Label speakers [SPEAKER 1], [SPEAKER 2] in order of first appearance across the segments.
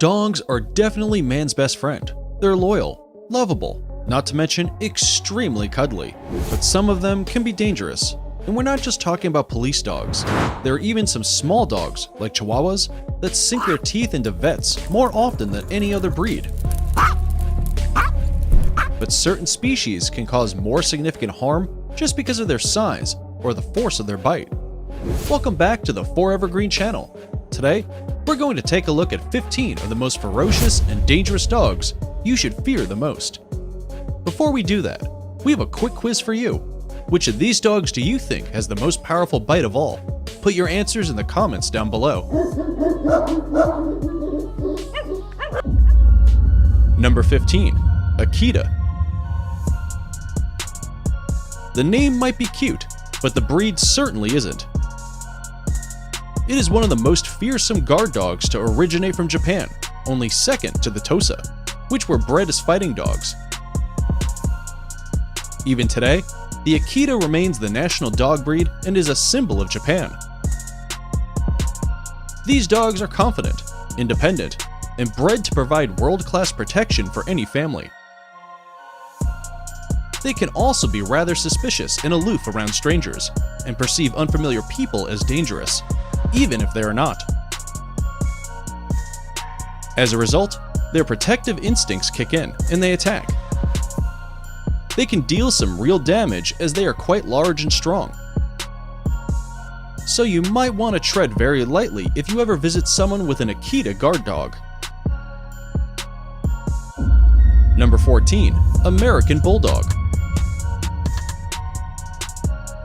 [SPEAKER 1] Dogs are definitely man's best friend. They're loyal, lovable, not to mention extremely cuddly, but some of them can be dangerous. And we're not just talking about police dogs. There are even some small dogs, like Chihuahuas, that sink their teeth into vets more often than any other breed. But certain species can cause more significant harm just because of their size or the force of their bite. Welcome back to the Forever Green channel. Today, we're going to take a look at 15 of the most ferocious and dangerous dogs you should fear the most. Before we do that, we have a quick quiz for you. Which of these dogs do you think has the most powerful bite of all? Put your answers in the comments down below. Number 15. Akita. The name might be cute, but the breed certainly isn't. It is one of the most fearsome guard dogs to originate from Japan, only second to the Tosa, which were bred as fighting dogs. Even today, the Akita remains the national dog breed and is a symbol of Japan. These dogs are confident, independent, and bred to provide world-class protection for any family. They can also be rather suspicious and aloof around strangers, and perceive unfamiliar people as dangerous, even if they are not. As a result, their protective instincts kick in, and they attack. They can deal some real damage as they are quite large and strong. So you might want to tread very lightly if you ever visit someone with an Akita guard dog. Number 14. American Bulldog.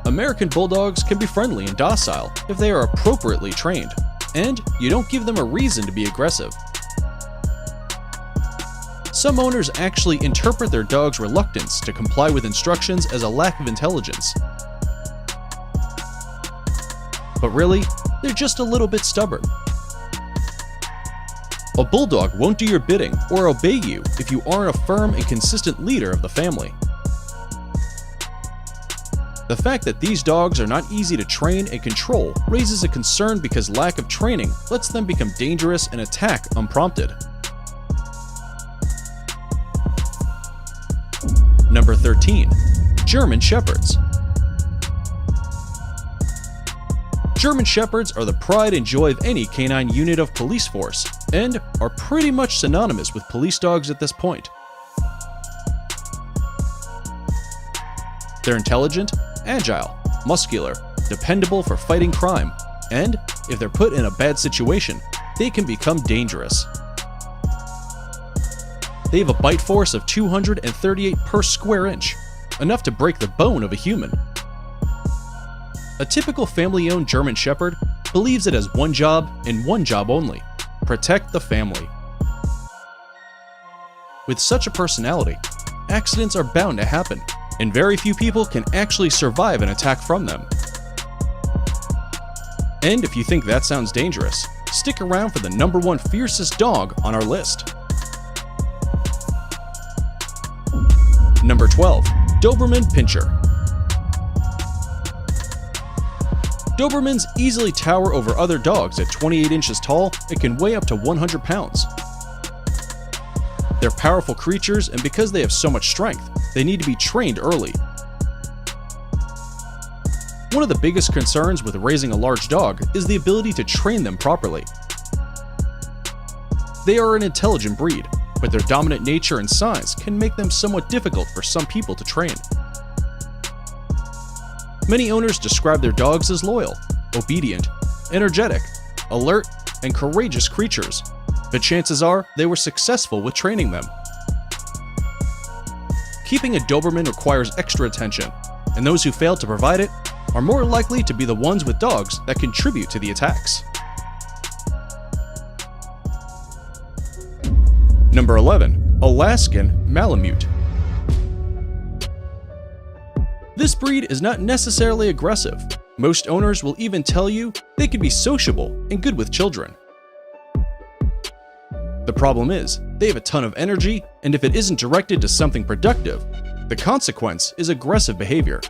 [SPEAKER 1] American Bulldogs can be friendly and docile if they are appropriately trained, and you don't give them a reason to be aggressive. Some owners actually interpret their dog's reluctance to comply with instructions as a lack of intelligence. But really, they're just a little bit stubborn. A bulldog won't do your bidding or obey you if you aren't a firm and consistent leader of the family. The fact that these dogs are not easy to train and control raises a concern because lack of training lets them become dangerous and attack unprompted. Number 13. German Shepherds. German Shepherds are the pride and joy of any canine unit of police force, and are pretty much synonymous with police dogs at this point. They're intelligent, agile, muscular, dependable for fighting crime, and if they're put in a bad situation, they can become dangerous. They have a bite force of 238 per square inch, enough to break the bone of a human. A typical family-owned German Shepherd believes it has one job and one job only: protect the family. With such a personality, accidents are bound to happen, and very few people can actually survive an attack from them. And if you think that sounds dangerous, stick around for the number 1 fiercest dog on our list. Number 12. Doberman Pinscher. Dobermans easily tower over other dogs at 28 inches tall and can weigh up to 100 pounds. They're powerful creatures, and because they have so much strength, they need to be trained early. One of the biggest concerns with raising a large dog is the ability to train them properly. They are an intelligent breed, but their dominant nature and size can make them somewhat difficult for some people to train. Many owners describe their dogs as loyal, obedient, energetic, alert, and courageous creatures, but chances are they were successful with training them. Keeping a Doberman requires extra attention, and those who fail to provide it are more likely to be the ones with dogs that contribute to the attacks. Number 11. Alaskan Malamute. This breed is not necessarily aggressive. Most owners will even tell you they can be sociable and good with children. The problem is, they have a ton of energy, and if it isn't directed to something productive, the consequence is aggressive behavior.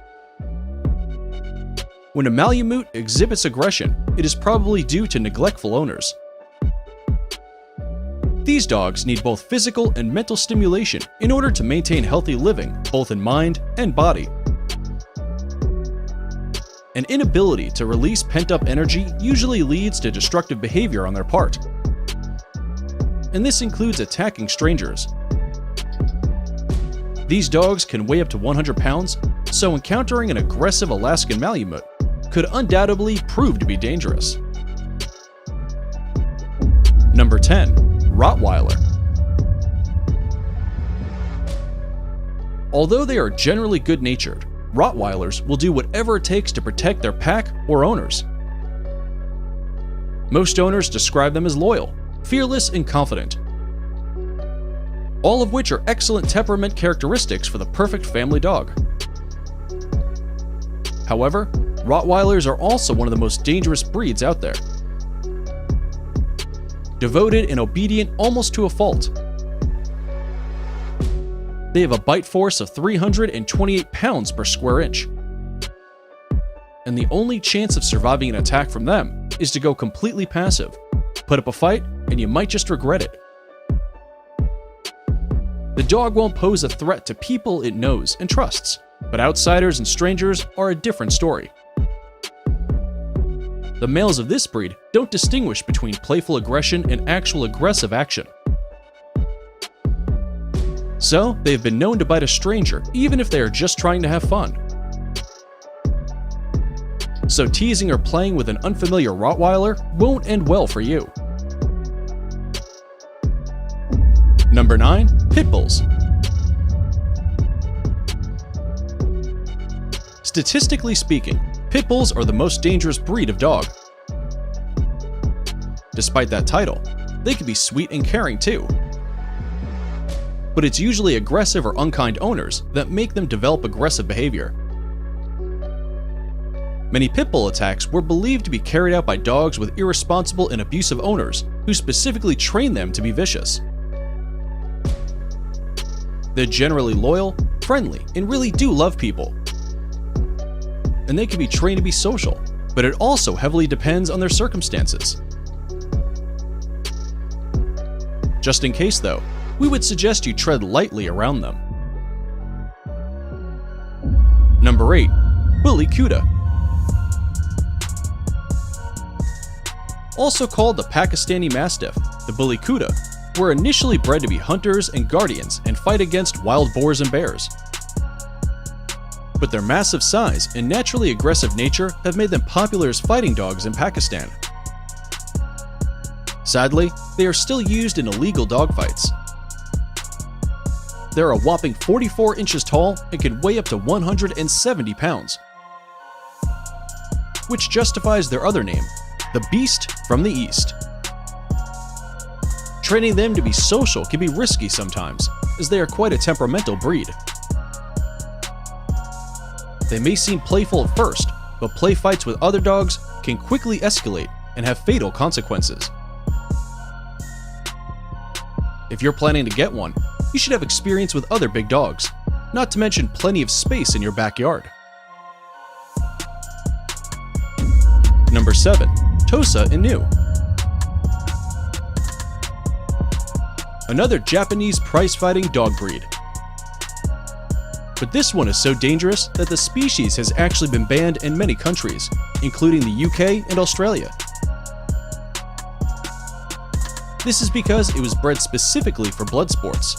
[SPEAKER 1] When a Malamute exhibits aggression, it is probably due to neglectful owners. These dogs need both physical and mental stimulation in order to maintain healthy living, both in mind and body. An inability to release pent-up energy usually leads to destructive behavior on their part. And this includes attacking strangers. These dogs can weigh up to 100 pounds, so encountering an aggressive Alaskan Malamute could undoubtedly prove to be dangerous. Number 10. Rottweiler. Although they are generally good-natured, Rottweilers will do whatever it takes to protect their pack or owners. Most owners describe them as loyal, fearless, and confident, all of which are excellent temperament characteristics for the perfect family dog. However, Rottweilers are also one of the most dangerous breeds out there. Devoted and obedient almost to a fault. They have a bite force of 328 pounds per square inch. And the only chance of surviving an attack from them is to go completely passive, put up a fight, and you might just regret it. The dog won't pose a threat to people it knows and trusts, but outsiders and strangers are a different story. The males of this breed don't distinguish between playful aggression and actual aggressive action. So, they've been known to bite a stranger even if they are just trying to have fun. So teasing or playing with an unfamiliar Rottweiler won't end well for you. Number 9. Pit Bulls. Statistically speaking, Pit Bulls are the most dangerous breed of dog. Despite that title, they can be sweet and caring too. But it's usually aggressive or unkind owners that make them develop aggressive behavior. Many Pit Bull attacks were believed to be carried out by dogs with irresponsible and abusive owners who specifically train them to be vicious. They're generally loyal, friendly, and really do love people. And they can be trained to be social, but it also heavily depends on their circumstances. Just in case though, we would suggest you tread lightly around them. Number 8. Bully Kuda. Also called the Pakistani Mastiff, the Bully Kuda were initially bred to be hunters and guardians and fight against wild boars and bears. But their massive size and naturally aggressive nature have made them popular as fighting dogs in Pakistan. Sadly, they are still used in illegal dogfights. They're a whopping 44 inches tall and can weigh up to 170 pounds, which justifies their other name, the Beast from the East. Training them to be social can be risky sometimes, as they are quite a temperamental breed. They may seem playful at first, but play fights with other dogs can quickly escalate and have fatal consequences. If you're planning to get one, you should have experience with other big dogs, not to mention plenty of space in your backyard. Number 7. Tosa Inu. Another Japanese prize-fighting dog breed. But this one is so dangerous that the species has actually been banned in many countries, including the UK and Australia. This is because it was bred specifically for blood sports.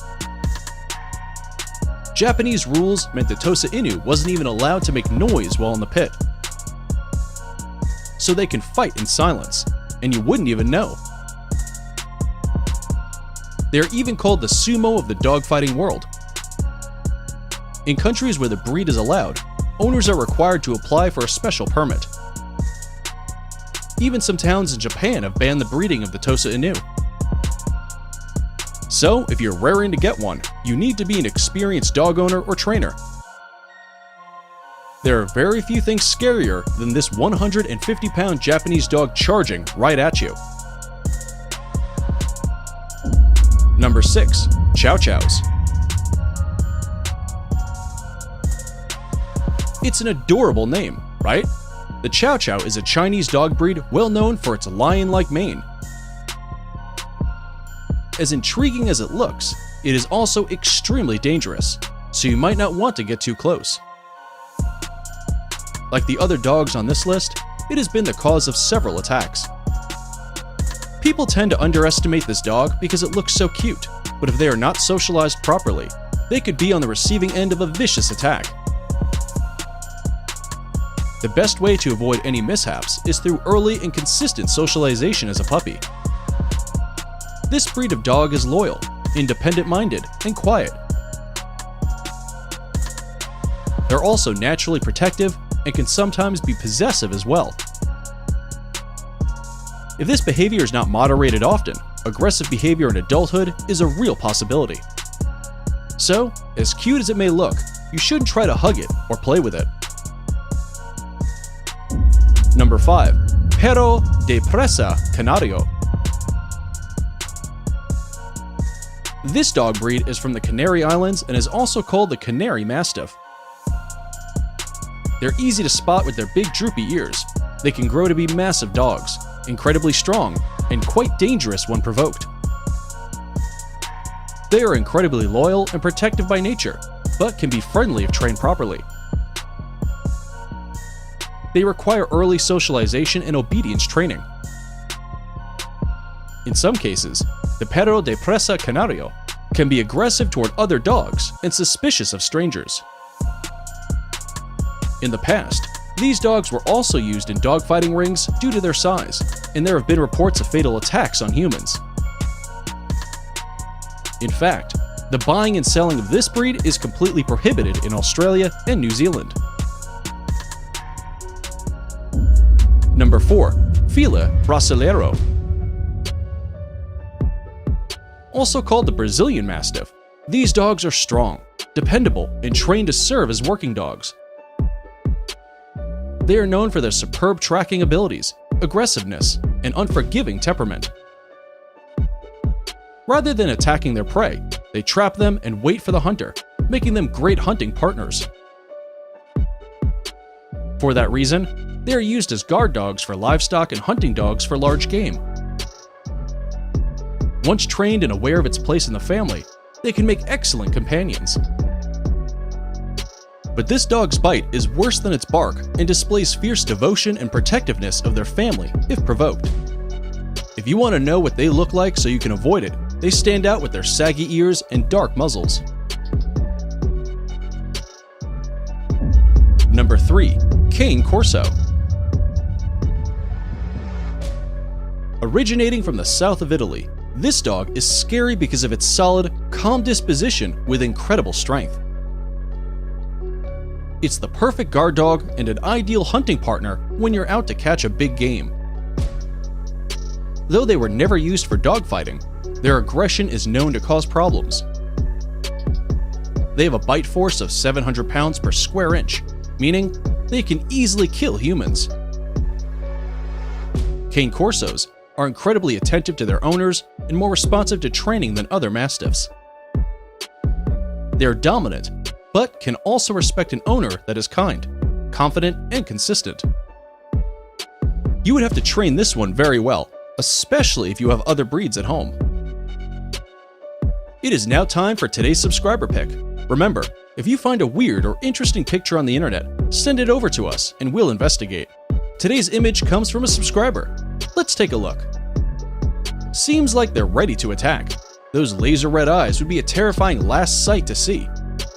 [SPEAKER 1] Japanese rules meant that Tosa Inu wasn't even allowed to make noise while in the pit. So they can fight in silence, and you wouldn't even know. They are even called the sumo of the dogfighting world. In countries where the breed is allowed, owners are required to apply for a special permit. Even some towns in Japan have banned the breeding of the Tosa Inu. So, if you're raring to get one, you need to be an experienced dog owner or trainer. There are very few things scarier than this 150-pound Japanese dog charging right at you. Number 6. Chow Chows. It's an adorable name, right? The Chow Chow is a Chinese dog breed well known for its lion-like mane. as intriguing as it looks, it is also extremely dangerous, so you might not want to get too close. Like the other dogs on this list, it has been the cause of several attacks. People tend to underestimate this dog because it looks so cute, but if they are not socialized properly, they could be on the receiving end of a vicious attack. The best way to avoid any mishaps is through early and consistent socialization as a puppy. This breed of dog is loyal, independent-minded, and quiet. They're also naturally protective and can sometimes be possessive as well. If this behavior is not moderated often, aggressive behavior in adulthood is a real possibility. So, as cute as it may look, you shouldn't try to hug it or play with it. Number 5. Perro de Presa Canario. This dog breed is from the Canary Islands and is also called the Canary Mastiff. They're easy to spot with their big droopy ears. They can grow to be massive dogs, incredibly strong, and quite dangerous when provoked. They are incredibly loyal and protective by nature, but can be friendly if trained properly. They require early socialization and obedience training. In some cases, the Perro de Presa Canario can be aggressive toward other dogs and suspicious of strangers. In the past, these dogs were also used in dogfighting rings due to their size, and there have been reports of fatal attacks on humans. In fact, the buying and selling of this breed is completely prohibited in Australia and New Zealand. Number 4. Fila Brasileiro. Also called the Brazilian Mastiff, these dogs are strong, dependable, and trained to serve as working dogs. They are known for their superb tracking abilities, aggressiveness, and unforgiving temperament. Rather than attacking their prey, they trap them and wait for the hunter, making them great hunting partners. For that reason, they are used as guard dogs for livestock and hunting dogs for large game. Once trained and aware of its place in the family, they can make excellent companions. But this dog's bite is worse than its bark and displays fierce devotion and protectiveness of their family if provoked. If you want to know what they look like so you can avoid it, they stand out with their saggy ears and dark muzzles. Number 3. Cane Corso. Originating from the south of Italy, this dog is scary because of its solid, calm disposition with incredible strength. It's the perfect guard dog and an ideal hunting partner when you're out to catch a big game. Though they were never used for dogfighting, their aggression is known to cause problems. They have a bite force of 700 pounds per square inch, meaning they can easily kill humans. Cane Corsos are incredibly attentive to their owners and more responsive to training than other Mastiffs. They are dominant, but can also respect an owner that is kind, confident, and consistent. You would have to train this one very well, especially if you have other breeds at home. It is now time for today's subscriber pick. Remember, if you find a weird or interesting picture on the internet, send it over to us and we'll investigate. Today's image comes from a subscriber. Let's take a look. Seems like they're ready to attack. Those laser red eyes would be a terrifying last sight to see.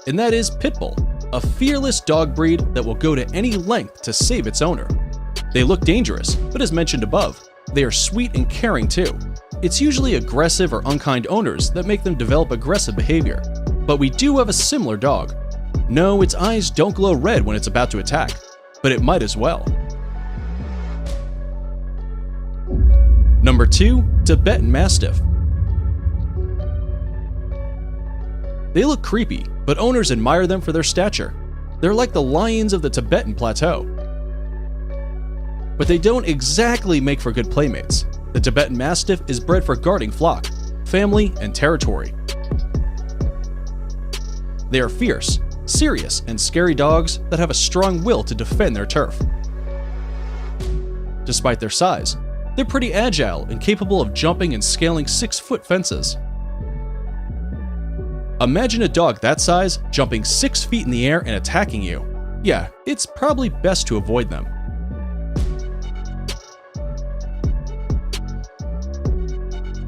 [SPEAKER 1] And that is Pitbull, a fearless dog breed that will go to any length to save its owner. They look dangerous, but as mentioned above, they are sweet and caring too. It's usually aggressive or unkind owners that make them develop aggressive behavior. But we do have a similar dog. No, its eyes don't glow red when it's about to attack, but it might as well. Number 2. Tibetan Mastiff. They look creepy, but owners admire them for their stature. They're like the lions of the Tibetan Plateau. But they don't exactly make for good playmates. The Tibetan Mastiff is bred for guarding flock, family, and territory. They are fierce, serious, and scary dogs that have a strong will to defend their turf. Despite their size, they're pretty agile and capable of jumping and scaling 6-foot fences. Imagine a dog that size jumping 6 feet in the air and attacking you. Yeah, it's probably best to avoid them.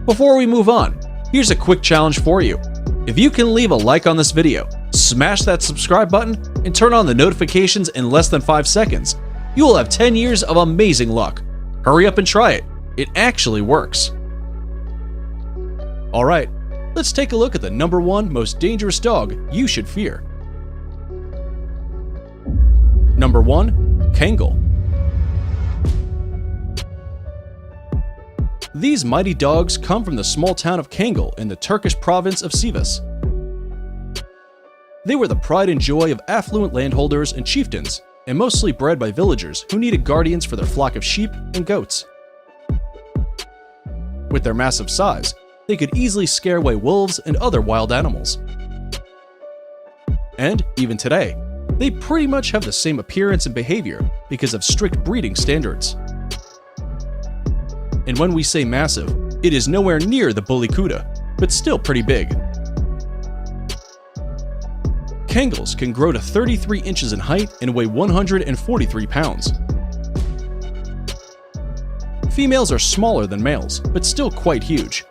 [SPEAKER 1] Before we move on, here's a quick challenge for you. If you can leave a like on this video, smash that subscribe button, and turn on the notifications in less than 5 seconds, you will have 10 years of amazing luck. Hurry up and try it. It actually works. Alright, let's take a look at the number 1 most dangerous dog you should fear. Number 1. Kangal. These mighty dogs come from the small town of Kangal in the Turkish province of Sivas. They were the pride and joy of affluent landholders and chieftains, and mostly bred by villagers who needed guardians for their flock of sheep and goats. With their massive size, they could easily scare away wolves and other wild animals. And even today, they pretty much have the same appearance and behavior because of strict breeding standards. And when we say massive, it is nowhere near the Bully Kuda, but still pretty big. Kangals can grow to 33 inches in height and weigh 143 pounds. Females are smaller than males, but still quite huge.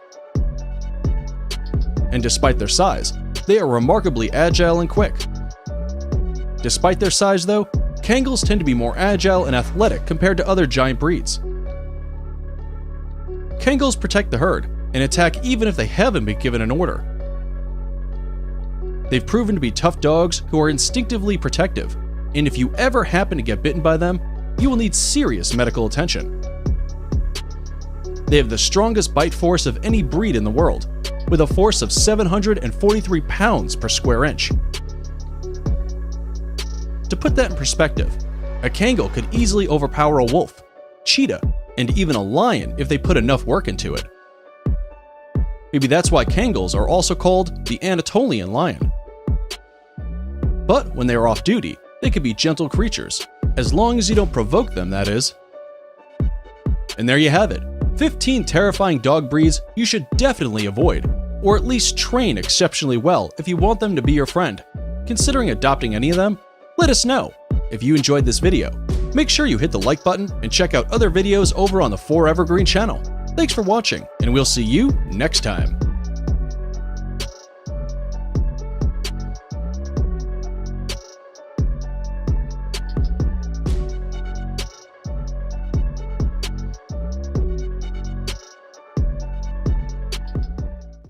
[SPEAKER 1] And despite their size, they are remarkably agile and quick. Despite their size though, Kangals tend to be more agile and athletic compared to other giant breeds. Kangals protect the herd and attack even if they haven't been given an order. They've proven to be tough dogs who are instinctively protective, and if you ever happen to get bitten by them, you will need serious medical attention. They have the strongest bite force of any breed in the world, with a force of 743 pounds per square inch. To put that in perspective, a Kangal could easily overpower a wolf, cheetah, and even a lion if they put enough work into it. Maybe that's why Kangals are also called the Anatolian lion. But when they are off duty, they can be gentle creatures, as long as you don't provoke them, that is. And there you have it, 15 terrifying dog breeds you should definitely avoid, or at least train exceptionally well if you want them to be your friend. Considering adopting any of them? Let us know. If you enjoyed this video, make sure you hit the like button and check out other videos over on the 4Evergreen channel. Thanks for watching, and we'll see you next time.